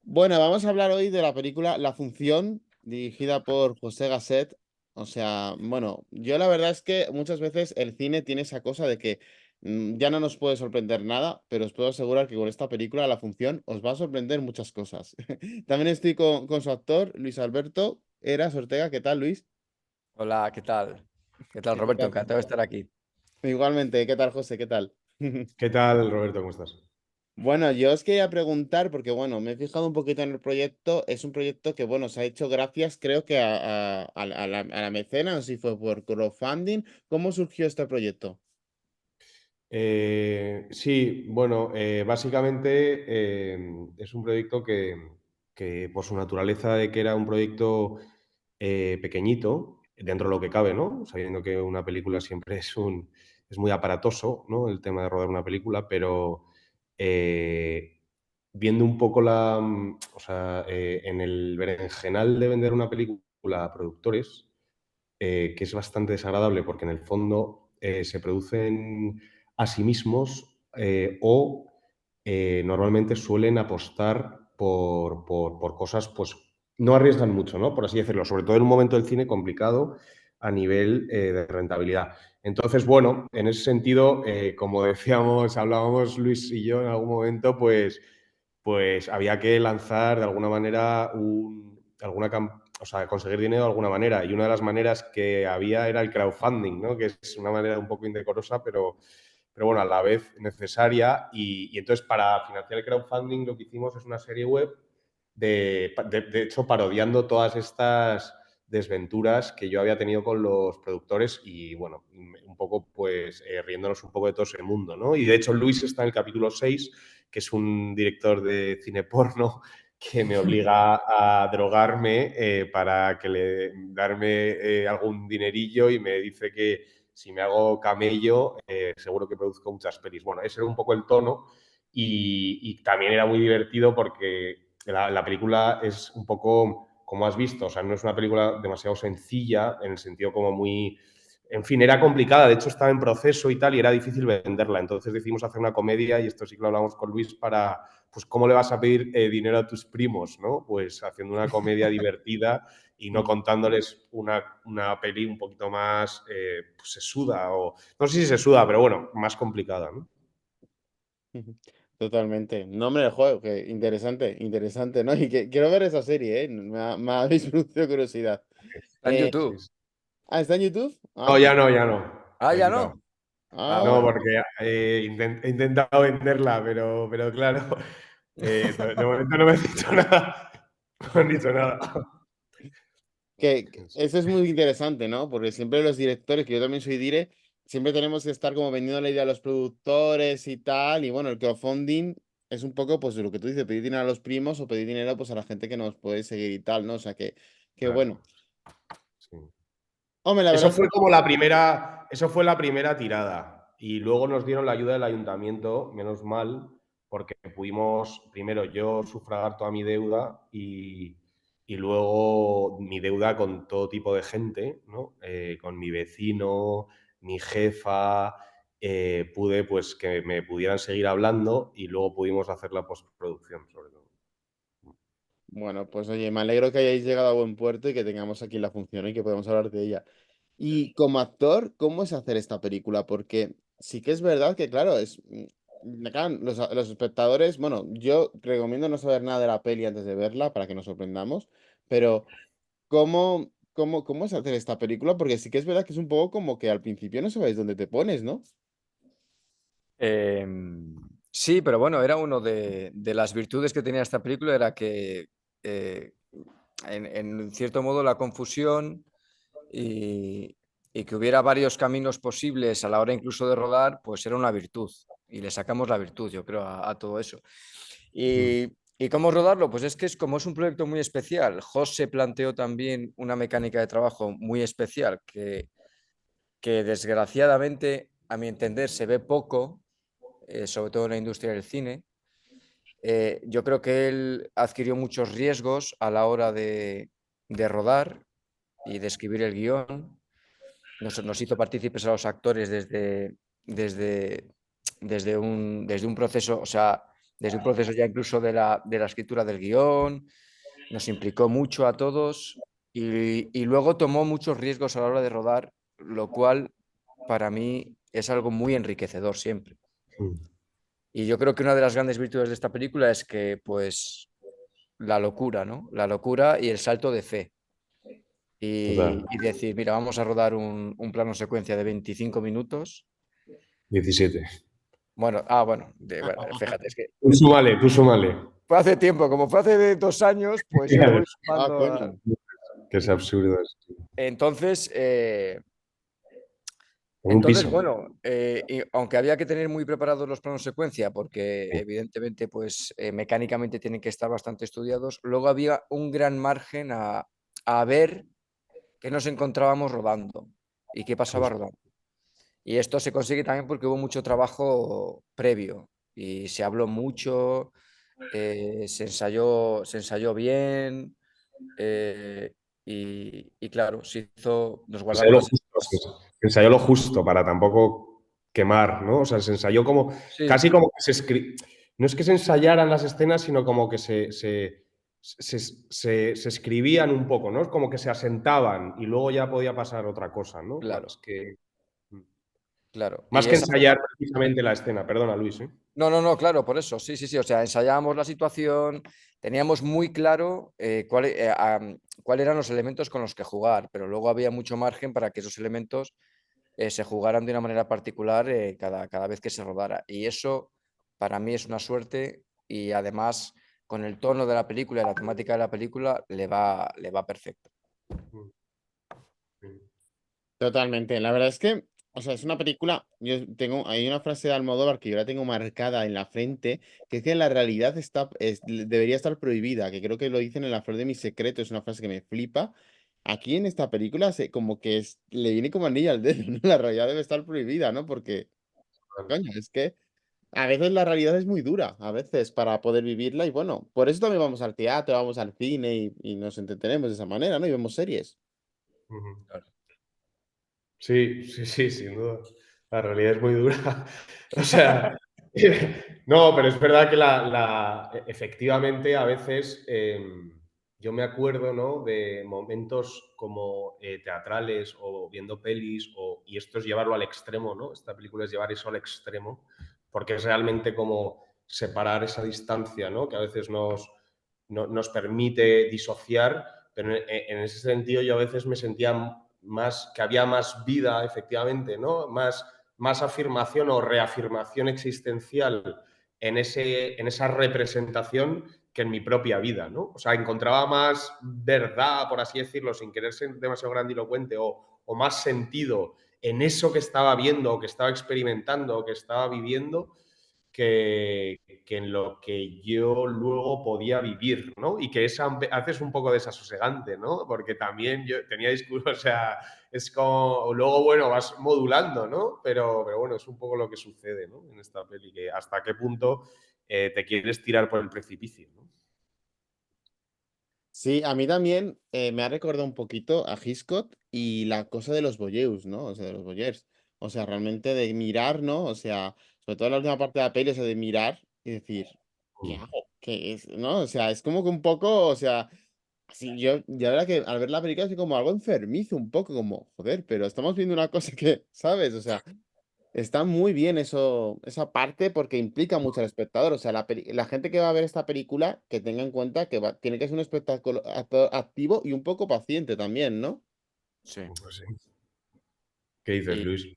Bueno, vamos a hablar hoy de la película La Función, dirigida por José Gasset. O sea, bueno, yo la verdad es que muchas veces el cine tiene esa cosa de que ya no nos puede sorprender nada, pero os puedo asegurar que con esta película, La Función, os va a sorprender muchas cosas. También estoy con su actor, Luis Alberto Eras Ortega. ¿Qué tal, Luis? Hola, ¿qué tal? ¿Qué tal, ¿Qué Roberto? tal? Encantado de estar aquí. Igualmente, ¿qué tal, José? ¿Qué tal? ¿Qué tal, Roberto? ¿Cómo estás? Bueno, yo os quería preguntar, porque bueno, me he fijado un poquito en el proyecto. Es un proyecto que, bueno, se ha hecho gracias, creo que a la mecena, no sé si fue por crowdfunding. ¿Cómo surgió este proyecto? Sí, bueno, básicamente es un proyecto que por su naturaleza de que era un proyecto pequeñito, dentro de lo que cabe, ¿no? Sabiendo que una película siempre es muy aparatoso, ¿no? El tema de rodar una película, pero eh, viendo un poco o sea, en el berenjenal de vender una película a productores, que es bastante desagradable porque en el fondo se producen a sí mismos o normalmente suelen apostar por cosas, pues no arriesgan mucho, ¿no? Por así decirlo, sobre todo en un momento del cine complicado a nivel de rentabilidad. Entonces, bueno, en ese sentido, como decíamos, hablábamos Luis y yo en algún momento, pues había que lanzar de alguna manera o sea, conseguir dinero de alguna manera. Y una de las maneras que había era el crowdfunding, ¿no? Que es una manera un poco indecorosa, pero bueno, a la vez necesaria. Y entonces, para financiar el crowdfunding, lo que hicimos es una serie web de hecho, parodiando todas estas desventuras que yo había tenido con los productores y, bueno, un poco, pues, riéndonos un poco de todo ese mundo, ¿no? Y, de hecho, Luis está en el capítulo 6, que es un director de cine porno que me obliga a drogarme para darme algún dinerillo y me dice que si me hago camello seguro que produzco muchas pelis. Bueno, ese era un poco el tono y también era muy divertido porque la película es un poco como has visto, o sea, no es una película demasiado sencilla en el sentido como muy... En fin, era complicada, de hecho estaba en proceso y tal, y era difícil venderla. Entonces decidimos hacer una comedia, y esto sí que lo hablamos con Luis, para, pues, ¿cómo le vas a pedir dinero a tus primos, no? Pues haciendo una comedia divertida y no Mm. contándoles una peli un poquito más pues, sesuda, o no sé si sesuda, pero bueno, más complicada, ¿no? Totalmente. No, hombre, joder, que interesante, interesante, ¿no? Y que quiero ver esa serie, ¿eh? Me habéis producido curiosidad. Está en Eh, Sí, YouTube. sí. ¿Está en YouTube? Ah, No, pues. ya no, ya no. Ah, La he ya quitado. no. Ah, Ah, No, bueno. porque he intentado venderla, pero claro, de momento no me han dicho nada. No me han dicho nada. que eso es muy interesante, ¿no? Porque siempre los directores, que yo también soy dire, siempre tenemos que estar como vendiendo la idea a los productores y tal. Y bueno, el crowdfunding es un poco, pues, lo que tú dices, pedir dinero a los primos o pedir dinero, pues, a la gente que nos puede seguir y tal, ¿no? O sea, que bueno. Claro, sí. Hombre, la verdad es que. Eso fue la primera tirada. Y luego nos dieron la ayuda del ayuntamiento, menos mal, porque pudimos, primero yo sufragar toda mi deuda y luego mi deuda con todo tipo de gente, ¿no? Con mi vecino, mi jefa, pude pues que me pudieran seguir hablando y luego pudimos hacer la postproducción, sobre todo. Bueno, pues oye, me alegro que hayáis llegado a buen puerto y que tengamos aquí la función y que podamos hablar de ella. Y como actor, ¿cómo es hacer esta película? Porque sí que es verdad que, claro, claro, los espectadores, bueno, yo recomiendo no saber nada de la peli antes de verla para que nos sorprendamos, pero ¿cómo es hacer esta película? Porque sí que es verdad que es un poco como que al principio no sabes dónde te pones, ¿no? Eh, sí, pero bueno, era uno de las virtudes que tenía esta película, era que eh, en cierto modo la confusión y, y que hubiera varios caminos posibles a la hora incluso de rodar, pues era una virtud. Y le sacamos la virtud, yo creo, a todo eso. Mm. ¿Y cómo rodarlo? Pues es que como es un proyecto muy especial, José planteó también una mecánica de trabajo muy especial que desgraciadamente, a mi entender, se ve poco, sobre todo en la industria del cine. Yo creo que él adquirió muchos riesgos a la hora de rodar y de escribir el guión. Nos hizo partícipes a los actores desde, desde un proceso, o sea, desde un proceso ya incluso de la escritura del guión, nos implicó mucho a todos y luego tomó muchos riesgos a la hora de rodar, lo cual para mí es algo muy enriquecedor siempre. Mm. Y yo creo que una de las grandes virtudes de esta película es que, pues, la locura, ¿no? La locura y el salto de fe. Total. Y decir, mira, vamos a rodar un plano secuencia de 25 minutos. 17. Bueno, bueno, fíjate, es que Tú súmale. fue hace tiempo, como fue hace 2 años, pues yo le voy Ah, sumando coño. Que es absurdo esto. Entonces, En un entonces, piso. bueno, y aunque había que tener muy preparados los planos secuencia, porque evidentemente, pues mecánicamente tienen que estar bastante estudiados, luego había un gran margen a ver qué nos encontrábamos rodando y qué pasaba Justo. rodando. Y esto se consigue también porque hubo mucho trabajo previo y se habló mucho, se ensayó bien y claro, nos Ensayó guardamos lo las justo, escenas. se ensayó lo justo para tampoco quemar, ¿no? O sea, se ensayó como, Sí, casi como que no es que se ensayaran las escenas, sino como que se escribían un poco, ¿no? Es como que se asentaban y luego ya podía pasar otra cosa, ¿no? claro, claro. Más que ensayar precisamente la escena. Perdona, Luis, ¿eh? No, no, no, claro, por eso, sí, sí, sí. O sea, ensayábamos la situación, teníamos muy claro cuáles eran los elementos con los que jugar, pero luego había mucho margen para que esos elementos se jugaran de una manera particular cada vez que se rodara. Y eso para mí es una suerte y además con el tono de la película y la temática de la película le va perfecto. Totalmente. La verdad es que, o sea, es una película. Hay una frase de Almodóvar que yo la tengo marcada en la frente, que es que la realidad debería estar prohibida, que creo que lo dicen en La Flor de mi secreto, es una frase que me flipa. Aquí en esta película como que le viene como anillo al dedo, ¿no? La realidad debe estar prohibida, ¿no? Porque, coño, es que a veces la realidad es muy dura, a veces para poder vivirla y bueno, por eso también vamos al teatro, vamos al cine y nos entretenemos de esa manera, ¿no? Y vemos series. Claro. Sí, sí, sí, sin duda. La realidad es muy dura. O sea, no, pero es verdad que efectivamente a veces yo me acuerdo, ¿no? De momentos como teatrales o viendo pelis, y esto es llevarlo al extremo, ¿no? Esta película es llevar eso al extremo, porque es realmente como separar esa distancia, ¿no? Que a veces nos permite disociar, pero en ese sentido yo a veces me sentía más, que había más vida, efectivamente, ¿no? Más afirmación o reafirmación existencial en esa representación que en mi propia vida, ¿no? O sea, encontraba más verdad, por así decirlo, sin querer ser demasiado grandilocuente, o más sentido en eso que estaba viendo, o que estaba experimentando, o que estaba viviendo, que en lo que yo luego podía vivir, ¿no? Y que esa haces un poco desasosegante, ¿no? Porque también yo tenía discurso, o sea, es como, luego, bueno, vas modulando, ¿no? Pero bueno, es un poco lo que sucede, ¿no? En esta peli, que hasta qué punto te quieres tirar por el precipicio, ¿no? Sí, a mí también me ha recordado un poquito a Hitchcock y la cosa de los voyeurs, ¿no? O sea, de los voyeurs. O sea, realmente de mirar, ¿no? O sea, sobre todo en la última parte de la peli, o sea, de mirar y decir, ¿qué Mm. hago? ¿Qué es? ¿No? O sea, es como que un poco, o sea, sí, yo la verdad que al ver la película es como algo enfermizo, un poco como, joder, pero estamos viendo una cosa que, ¿sabes? O sea, está muy bien eso, esa parte porque implica mucho al espectador. O sea, la gente que va a ver esta película, que tenga en cuenta que tiene que ser un espectáculo activo y un poco paciente también, ¿no? Sí. Pues sí. ¿Qué dices, Y Luis?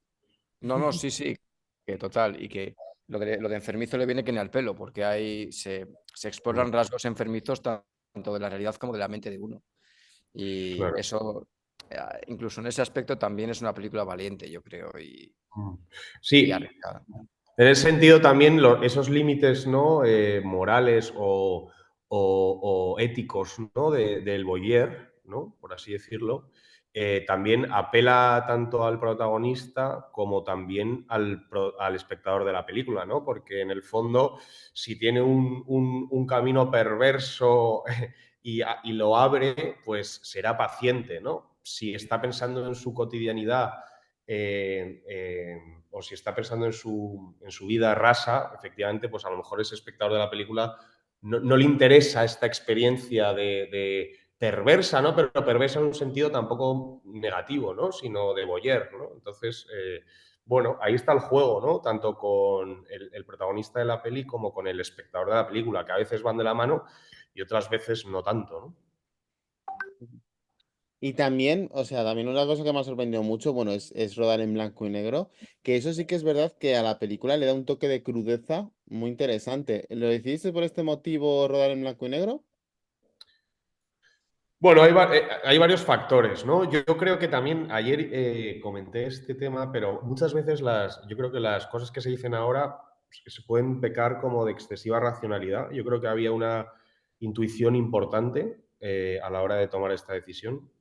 no, no, sí, sí, que total. Y que lo de enfermizo le viene que ni al pelo, porque se Mm. exploran rasgos enfermizos tanto de la realidad como de la mente de uno. Y Claro. eso, incluso en ese aspecto, también es una película valiente, yo creo, Mm. y Sí, arriesgada. en ese sentido también esos límites, ¿no? Morales o éticos, ¿no? Del voyeur, ¿no? Por así decirlo, también apela tanto al protagonista como también al espectador de la película, ¿no? Porque en el fondo, si tiene un camino perverso y lo abre, pues será paciente, ¿no? Si está pensando en su cotidianidad o si está pensando en su vida rasa, efectivamente, pues a lo mejor ese espectador de la película no le interesa esta experiencia de perversa, ¿no? Pero perversa en un sentido tampoco negativo, ¿no? Sino de voyeur, ¿no? Entonces, bueno, ahí está el juego, ¿no? Tanto con el protagonista de la peli como con el espectador de la película, que a veces van de la mano y otras veces no tanto, ¿no? Y también, o sea, también una cosa que me ha sorprendido mucho, bueno, es rodar en blanco y negro, que eso sí que es verdad que a la película le da un toque de crudeza muy interesante. ¿Lo decidiste por este motivo rodar en blanco y negro? Bueno, hay varios factores, ¿no? Yo creo que también ayer comenté este tema, pero muchas veces yo creo que las cosas que se dicen ahora pues, se pueden pecar como de excesiva racionalidad. Yo creo que había una intuición importante a la hora de tomar esta decisión,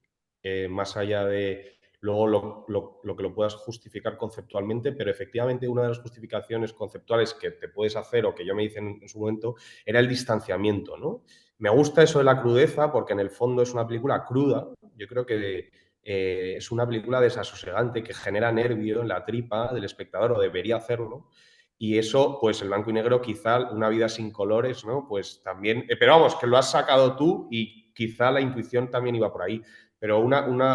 más allá de luego lo que lo puedas justificar conceptualmente, pero efectivamente una de las justificaciones conceptuales que te puedes hacer o que yo me hice en su momento era el distanciamiento, ¿no? Me gusta eso de la crudeza porque en el fondo es una película cruda. Yo creo que es una película desasosegante que genera nervio en la tripa del espectador o debería hacerlo. Y eso, pues el blanco y negro, quizá una vida sin colores, ¿no? Pues también, pero vamos, que lo has sacado tú y quizá la intuición también iba por ahí. Pero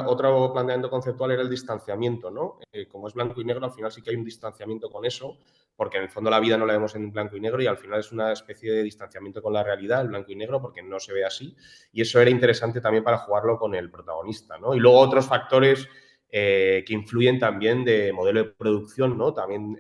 otro planteamiento conceptual era el distanciamiento, ¿no? Como es blanco y negro, al final sí que hay un distanciamiento con eso, porque en el fondo la vida no la vemos en blanco y negro y al final es una especie de distanciamiento con la realidad, el blanco y negro, porque no se ve así. Y eso era interesante también para jugarlo con el protagonista, ¿no? Y luego otros factores que influyen también de modelo de producción, ¿no? También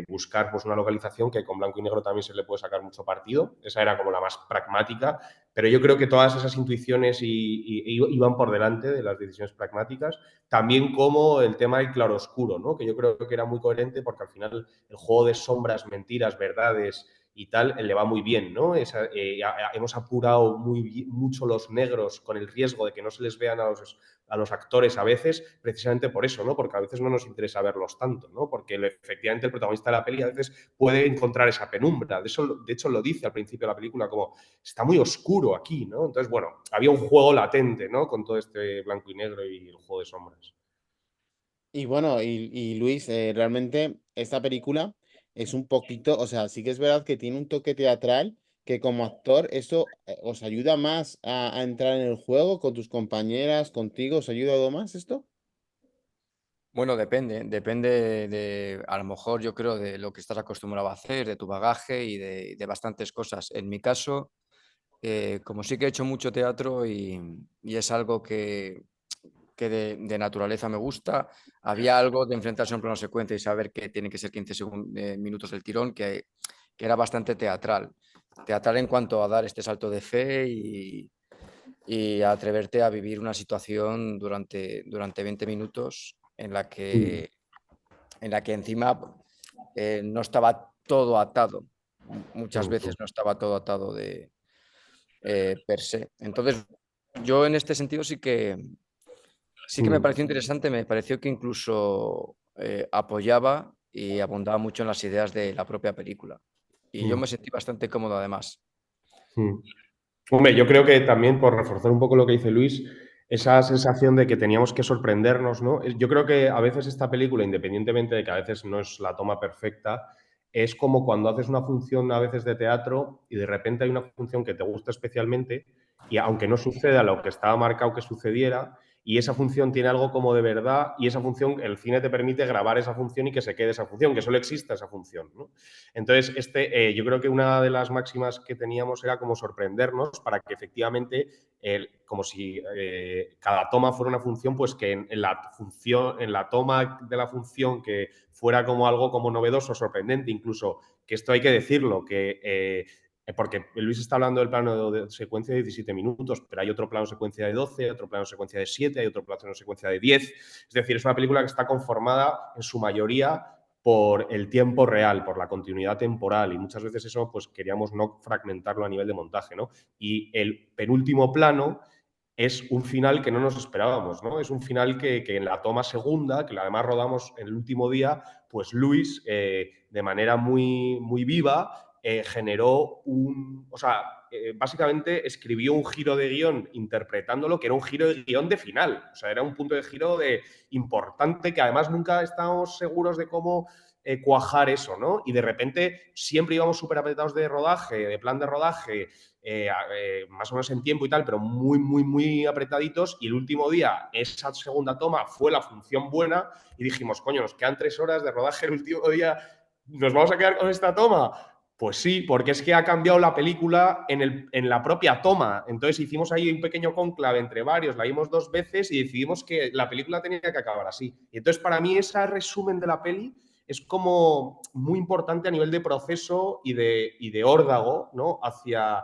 buscar pues, una localización que con blanco y negro también se le puede sacar mucho partido. Esa era como la más pragmática, pero yo creo que todas esas intuiciones iban por delante de las decisiones pragmáticas. También como el tema del claroscuro, ¿no? Que yo creo que era muy coherente porque al final el juego de sombras, mentiras, verdades y tal le va muy bien, ¿no? Hemos apurado mucho los negros con el riesgo de que no se les vean a los actores a veces, precisamente por eso, ¿no? Porque a veces no nos interesa verlos tanto, ¿no? Porque efectivamente el protagonista de la peli a veces puede encontrar esa penumbra. De hecho, lo dice al principio de la película, como está muy oscuro aquí, ¿no? Entonces, bueno, había un juego latente, ¿no? Con todo este blanco y negro y el juego de sombras. Y bueno, y Luis, realmente esta película es un poquito, o sea, sí que es verdad que tiene un toque teatral que como actor eso os ayuda más a entrar en el juego con tus compañeras, contigo, ¿os ha ayudado más esto? Bueno, depende a lo mejor yo creo de lo que estás acostumbrado a hacer, de tu bagaje y de bastantes cosas. En mi caso, como sí que he hecho mucho teatro y es algo que de naturaleza me gusta, había algo de enfrentarse a un plano secuencia y saber que tiene que ser 15 minutos del tirón, que era bastante teatral. Teatral en cuanto a dar este salto de fe y a atreverte a vivir una situación durante 20 minutos en la que encima no estaba todo atado. Muchas veces no estaba todo atado per se. Entonces, yo en este sentido sí que me pareció interesante, me pareció que incluso apoyaba y abundaba mucho en las ideas de la propia película. Y yo me sentí bastante cómodo además. Hombre, yo creo que también, por reforzar un poco lo que dice Luis, esa sensación de que teníamos que sorprendernos, ¿no? Yo creo que a veces esta película, independientemente de que a veces no es la toma perfecta, es como cuando haces una función a veces de teatro y de repente hay una función que te gusta especialmente y aunque no suceda lo que estaba marcado que sucediera, y esa función tiene algo como de verdad y esa función, el cine te permite grabar esa función y que se quede esa función, que solo exista esa función, ¿no? Entonces, yo creo que una de las máximas que teníamos era como sorprendernos para que efectivamente, como si cada toma fuera una función, pues que en la toma de la función que fuera como algo como novedoso, sorprendente, incluso, que esto hay que decirlo, porque Luis está hablando del plano de secuencia de 17 minutos, pero hay otro plano secuencia de 12, otro plano secuencia de 7, hay otro plano secuencia de 10. Es decir, es una película que está conformada en su mayoría por el tiempo real, por la continuidad temporal y muchas veces eso pues queríamos no fragmentarlo a nivel de montaje, ¿no? Y el penúltimo plano es un final que no nos esperábamos, ¿no? Es un final que en la toma segunda, que además rodamos en el último día, pues Luis, de manera muy, muy viva, generó o sea, básicamente escribió un giro de guión interpretándolo que era un giro de guión de final. O sea, era un punto de giro importante que además nunca estábamos seguros de cómo cuajar eso, ¿no? Y de repente siempre íbamos súper apretados de rodaje, de plan de rodaje, más o menos en tiempo y tal, pero muy, muy, muy apretaditos. Y el último día, esa segunda toma fue la función buena y dijimos, coño, nos quedan 3 horas de rodaje el último día, ¿nos vamos a quedar con esta toma? Pues sí, porque es que ha cambiado la película en la propia toma. Entonces hicimos ahí un pequeño cónclave entre varios, la vimos 2 veces y decidimos que la película tenía que acabar así. Y entonces para mí ese resumen de la peli es como muy importante a nivel de proceso y de órdago, ¿no? Hacia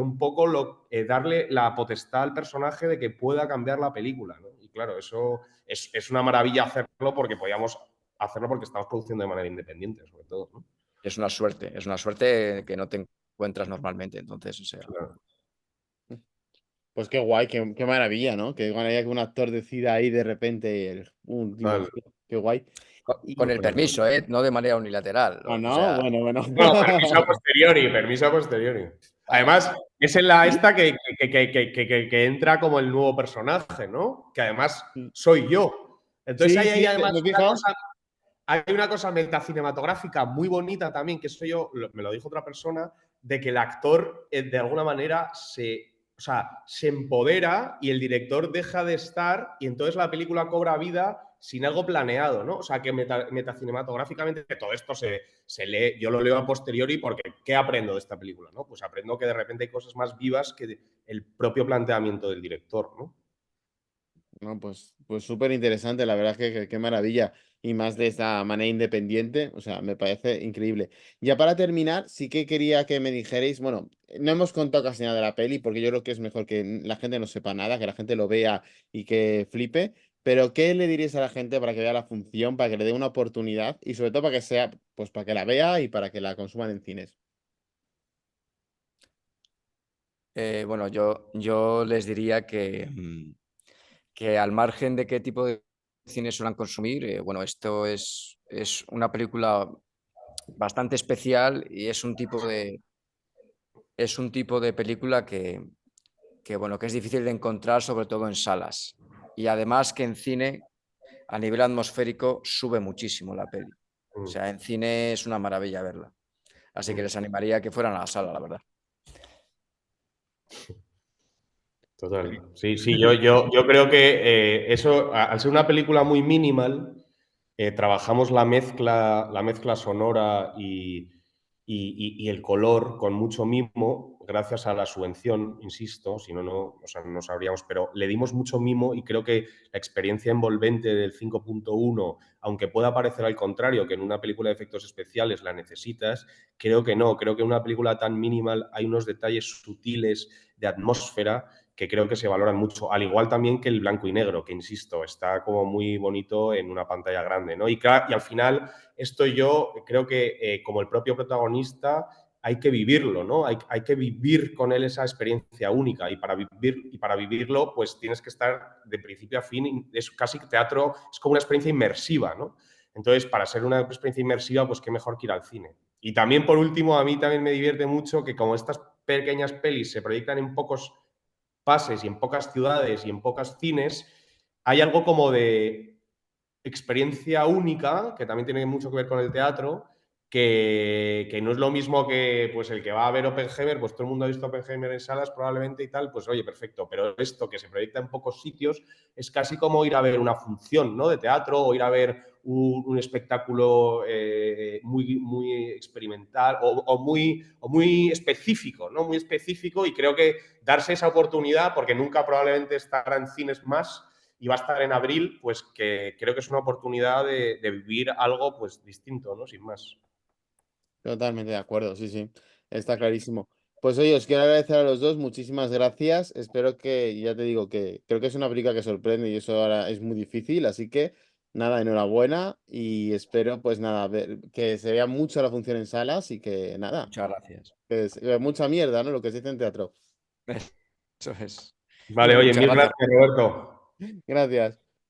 un poco darle la potestad al personaje de que pueda cambiar la película, ¿no? Y claro, eso es una maravilla hacerlo porque podíamos hacerlo porque estamos produciendo de manera independiente, sobre todo, ¿no? Es una suerte que no te encuentras normalmente. Entonces, o sea, Claro. Pues qué guay, qué maravilla, ¿no? Que que un actor decida ahí de repente digo, Vale. hostia, qué guay. con Y, el permiso, ¿eh? No de manera unilateral. ah, O no, sea, bueno, bueno. No, permiso a posteriori, permiso a posteriori. vale. Además, es en la esta que entra como el nuevo personaje, ¿no? Que además soy yo. Entonces Sí, hay sí, además me he fijado. hay una cosa metacinematográfica muy bonita también, que eso me lo dijo otra persona, de que el actor de alguna manera o sea, se empodera y el director deja de estar y entonces la película cobra vida sin algo planeado, ¿no? O sea, que metacinematográficamente todo esto se lee, yo lo leo a posteriori porque ¿qué aprendo de esta película? ¿No? Pues aprendo que de repente hay cosas más vivas que el propio planteamiento del director, ¿no? No, pues súper interesante, la verdad que qué maravilla. Y más de esta manera independiente, o sea, me parece increíble. Ya para terminar, sí que quería que me dijerais, bueno, no hemos contado casi nada de la peli, porque yo creo que es mejor que la gente no sepa nada, que la gente lo vea y que flipe, pero ¿qué le diríais a la gente para que vea la función, para que le dé una oportunidad y sobre todo para que sea, pues para que la vea y para que la consuman en cines? Bueno, yo les diría que al margen de qué tipo de cine suelen consumir, bueno, esto es una película bastante especial y es un tipo de película bueno, que es difícil de encontrar, sobre todo en salas. Y además que en cine, a nivel atmosférico, sube muchísimo la peli. O Mm, sea, en cine es una maravilla verla. Así que mm. les animaría a que fueran a la sala, la verdad. Total. Sí, sí, yo creo que eso, al ser una película muy minimal, trabajamos la mezcla sonora y el color con mucho mimo, gracias a la subvención, insisto, si no, o sea, no sabríamos, pero le dimos mucho mimo y creo que la experiencia envolvente del 5.1, aunque pueda parecer al contrario, que en una película de efectos especiales la necesitas, creo que no, creo que en una película tan minimal hay unos detalles sutiles de atmósfera que creo que se valoran mucho, al igual también que el blanco y negro, que insisto, está como muy bonito en una pantalla grande, ¿no? Y al final, esto yo creo que como el propio protagonista hay que vivirlo, ¿no? Hay que vivir con él esa experiencia única y para vivirlo pues tienes que estar de principio a fin, es casi teatro, es como una experiencia inmersiva, ¿no? Entonces, para ser una experiencia inmersiva, pues qué mejor que ir al cine. Y también, por último, a mí también me divierte mucho que como estas pequeñas pelis se proyectan en pocos pases y en pocas ciudades y en pocas cines, hay algo como de experiencia única, que también tiene mucho que ver con el teatro, que no es lo mismo que pues el que va a ver Oppenheimer, pues todo el mundo ha visto Oppenheimer en salas probablemente y tal, pues oye, perfecto, pero esto que se proyecta en pocos sitios es casi como ir a ver una función, ¿no? De teatro o ir a ver un espectáculo muy, muy experimental o muy específico, ¿no? Muy específico y creo que darse esa oportunidad, porque nunca probablemente estará en cines más, y va a estar en abril, pues que creo que es una oportunidad de vivir algo pues distinto, ¿no? Sin más. Totalmente de acuerdo, sí, sí, está clarísimo. Pues oye, os quiero agradecer a los dos, muchísimas gracias. Espero que, ya te digo, que creo que es una película que sorprende y eso ahora es muy difícil, así que nada, enhorabuena y espero pues nada, que se vea mucho la función en salas y que nada, Muchas gracias. mucha mierda, ¿no? Lo que se dice en teatro. Eso es. Vale, oye, Muchas mil gracias. gracias, Roberto. Gracias.